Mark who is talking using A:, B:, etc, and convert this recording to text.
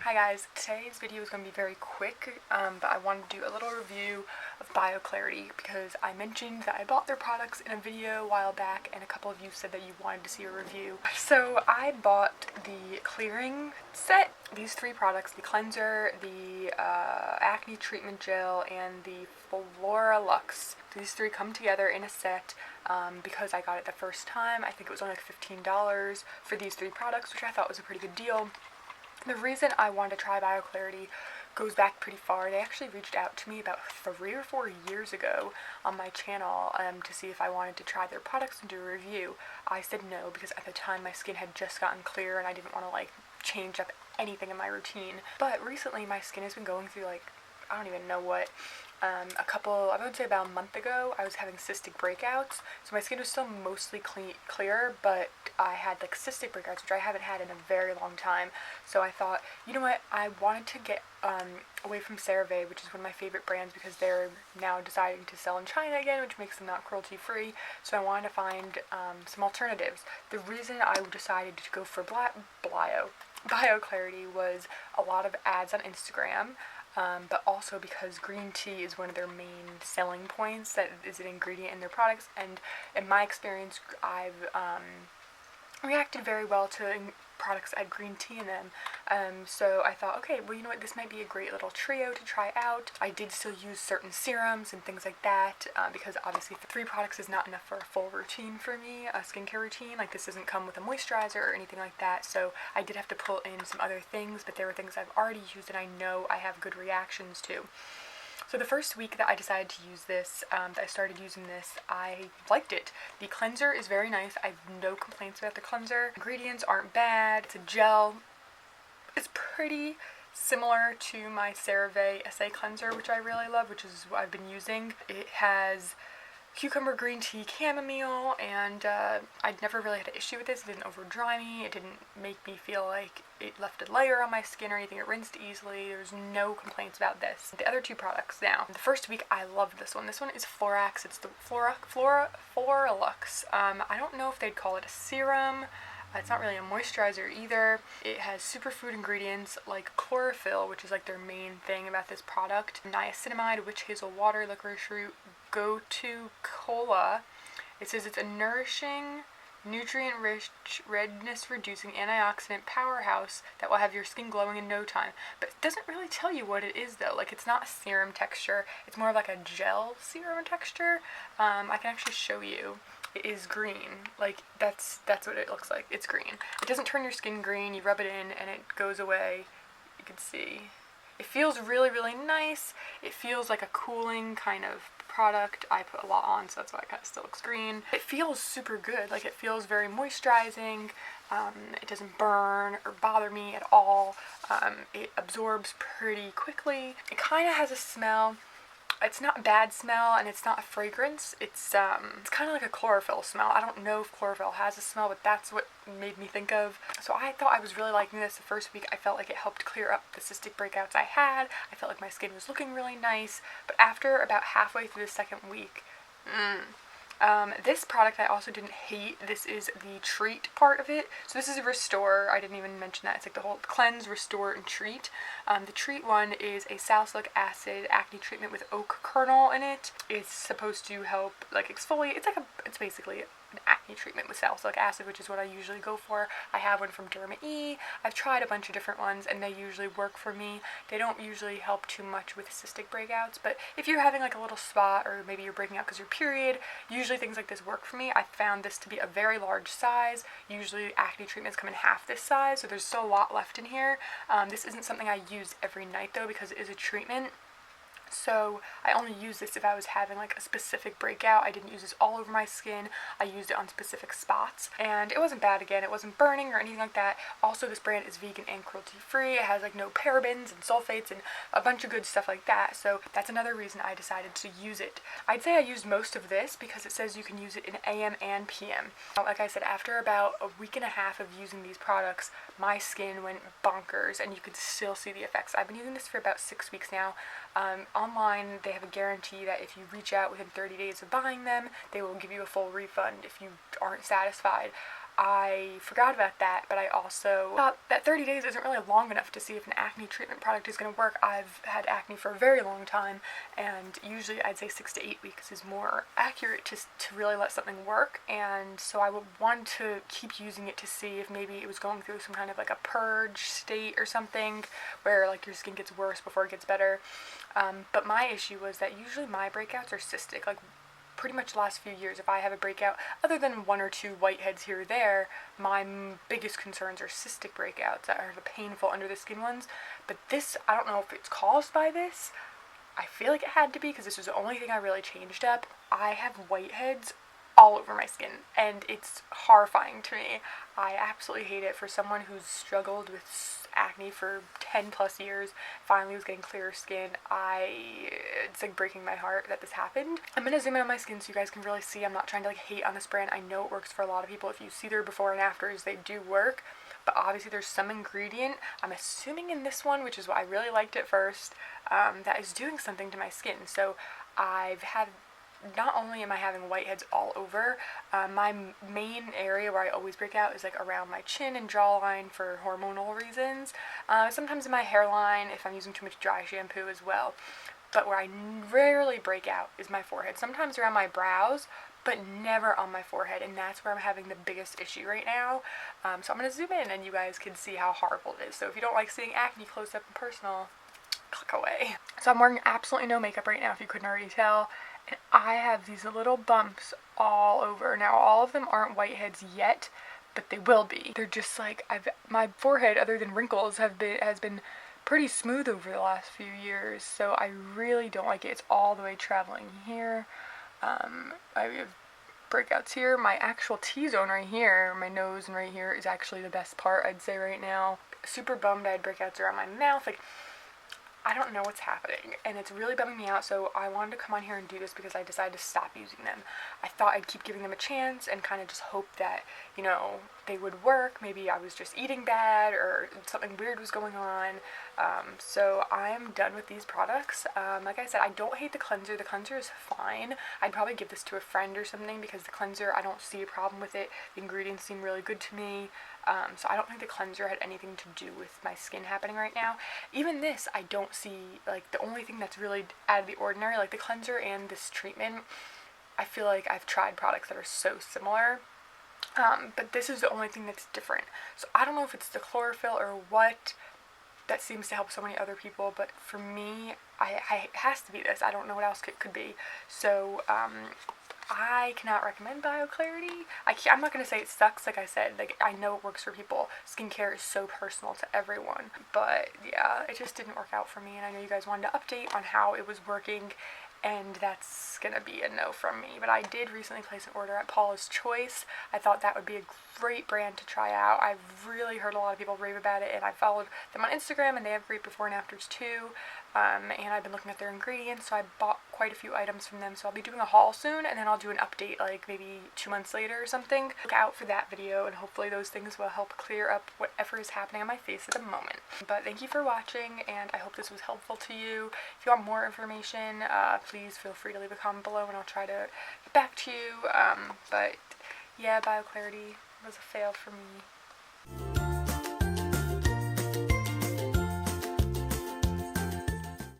A: Hi guys, today's video is going to be very quick, but I wanted to do a little review of BioClarity because I mentioned that I bought their products in a video a while back and a couple of you said that you wanted to see a review. So I bought the clearing set, these three products, the cleanser, the acne treatment gel, and the Flora Luxe. These three come together in a set because I got it the first time. I think it was only like $15 for these three products, which I thought was a pretty good deal. The reason I wanted to try BioClarity goes back pretty far. They actually reached out to me about 3 or 4 years ago on my channel to see if I wanted to try their products and do a review. I said no because at the time my skin had just gotten clear and I didn't want to change up anything in my routine. But recently my skin has been going through I don't even know what. I would say about a month ago, I was having cystic breakouts. So my skin was still mostly clear, but I had cystic breakouts, which I haven't had in a very long time. So I thought, you know what, I wanted to get away from CeraVe, which is one of my favorite brands because they're now deciding to sell in China again, which makes them not cruelty-free. So I wanted to find some alternatives. The reason I decided to go for BioClarity was a lot of ads on Instagram. But also because green tea is one of their main selling points, that is an ingredient in their products, and in my experience I've reacted very well to products that had green tea in them, so I thought, okay, well, you know what, this might be a great little trio to try out. I did still use certain serums and things like that, because obviously 3 products is not enough for a full routine for me, a skincare routine. This doesn't come with a moisturizer or anything like that, so I did have to pull in some other things, but there were things I've already used and I know I have good reactions to. So the first week that I decided to use this, that I started using this, I liked it. The cleanser is very nice. I have no complaints about the cleanser. Ingredients aren't bad. It's a gel. It's pretty similar to my CeraVe SA cleanser, which I really love, which is what I've been using. It has cucumber, green tea, chamomile, and I'd never really had an issue with this. It didn't over dry me. It didn't make me feel like it left a layer on my skin or anything. It rinsed easily. There's no complaints about this. The other 2 products now. The first week I loved this one. This one is Florax. It's the Flora Luxe. I don't know if they'd call it a serum. It's not really a moisturizer either. It has superfood ingredients like chlorophyll, which is their main thing about this product, niacinamide, witch hazel water, licorice root, go-to cola. It says it's a nourishing, nutrient-rich, redness-reducing antioxidant powerhouse that will have your skin glowing in no time. But it doesn't really tell you what it is though. It's not a serum texture. It's more of a gel serum texture. I can actually show you. It is green. That's what it looks like. It's green. It doesn't turn your skin green. You rub it in and it goes away. You can see. It feels really, really nice. It feels like a cooling kind of product. I put a lot on, so that's why it kind of still looks green. It feels super good. It feels very moisturizing. It doesn't burn or bother me at all. It absorbs pretty quickly. It kind of has a smell. It's not a bad smell, and it's not a fragrance. It's kind of like a chlorophyll smell. I don't know if chlorophyll has a smell, but that's what made me think of. So I thought I was really liking this. The first week I felt like it helped clear up the cystic breakouts I had. I felt like my skin was looking really nice, but after about halfway through the second week, this product I also didn't hate. This is the treat part of it. So this is a restore. I didn't even mention that. It's the whole cleanse, restore, and treat. The treat one is a salicylic acid acne treatment with oak kernel in it. It's supposed to help exfoliate. It's basically an acne treatment with salicylic acid, which is what I usually go for. I have one from Derma E. I've tried a bunch of different ones and they usually work for me. They don't usually help too much with cystic breakouts, but if you're having a little spot or maybe you're breaking out because your period, usually things like this work for me. I found this to be a very large size. Usually acne treatments come in half this size, so there's still a lot left in here. This isn't something I use every night though because it is a treatment. So I only use this if I was having a specific breakout. I didn't use this all over my skin. I used it on specific spots and it wasn't bad. Again, it wasn't burning or anything like that. Also, this brand is vegan and cruelty free. It has no parabens and sulfates and a bunch of good stuff like that, so that's another reason I decided to use it. I'd say I used most of this because it says you can use it in AM and PM. Like I said, after about a week and a half of using these products, my skin went bonkers and you could still see the effects. I've been using this for about 6 weeks now. Online, they have a guarantee that if you reach out within 30 days of buying them, they will give you a full refund if you aren't satisfied. I forgot about that, but I also thought that 30 days isn't really long enough to see if an acne treatment product is going to work. I've had acne for a very long time, and usually I'd say 6 to 8 weeks is more accurate to really let something work, and so I would want to keep using it to see if maybe it was going through some kind of like a purge state or something, where like your skin gets worse before it gets better. But my issue was that usually my breakouts are cystic, like pretty much the last few years, if I have a breakout, other than 1 or 2 whiteheads here or there, my biggest concerns are cystic breakouts that are the painful under the skin ones. But this, I don't know if it's caused by this. I feel like it had to be, because this was the only thing I really changed up. I have whiteheads all over my skin, and it's horrifying to me. I absolutely hate it. For someone who's struggled with acne for 10 plus years, finally was getting clearer skin, it's like breaking my heart that this happened. I'm gonna zoom in on my skin so you guys can really see. I'm not trying to like hate on this brand. I know it works for a lot of people. If you see their before and afters, they do work, but obviously there's some ingredient, I'm assuming in this one, which is what I really liked at first, that is doing something to my skin. So I've had, not only am I having whiteheads all over, my main area where I always break out is like around my chin and jawline for hormonal reasons. Sometimes in my hairline if I'm using too much dry shampoo as well. But where I rarely break out is my forehead. Sometimes around my brows, but never on my forehead, and that's where I'm having the biggest issue right now. So I'm going to zoom in and you guys can see how horrible it is. So if you don't like seeing acne close up and personal, click away. So I'm wearing absolutely no makeup right now, if you couldn't already tell. And I have these little bumps all over. Now all of them aren't whiteheads yet, but they will be. They're just like, my forehead, other than wrinkles, has been pretty smooth over the last few years, so I really don't like it. It's all the way traveling here. I have breakouts here. My actual T-zone right here, my nose and right here, is actually the best part, I'd say, right now. Super bummed I had breakouts around my mouth. Like, I don't know what's happening, and it's really bumming me out, so I wanted to come on here and do this because I decided to stop using them. I thought I'd keep giving them a chance and kind of just hope that, you know, they would work. Maybe I was just eating bad or something weird was going on. So I'm done with these products. Like I said, I don't hate the cleanser. The cleanser is fine. I'd probably give this to a friend or something because the cleanser, I don't see a problem with it. The ingredients seem really good to me. So I don't think the cleanser had anything to do with my skin happening right now. Even this, I don't see, like, the only thing that's really out of the ordinary, like the cleanser and this treatment, I feel like I've tried products that are so similar. But this is the only thing that's different. So I don't know if it's the chlorophyll or what that seems to help so many other people, but for me, it has to be this. I don't know what else it could be. So, I cannot recommend BioClarity. I'm not going to say it sucks, like I said. Like, I know it works for people. Skincare is so personal to everyone. But, yeah, it just didn't work out for me, and I know you guys wanted to update on how it was working, and that's gonna be a no from me. But I did recently place an order at Paula's Choice. I thought that would be a great brand to try out. I've really heard a lot of people rave about it, and I followed them on Instagram, and they have great before and afters too. And I've been looking at their ingredients, so I bought quite a few items from them. So I'll be doing a haul soon, and then I'll do an update like maybe 2 months later or something. Look out for that video, and hopefully those things will help clear up whatever is happening on my face at the moment. But thank you for watching, and I hope this was helpful to you. If you want more information, please feel free to leave a comment below, and I'll try to get back to you. But yeah, BioClarity was a fail for me.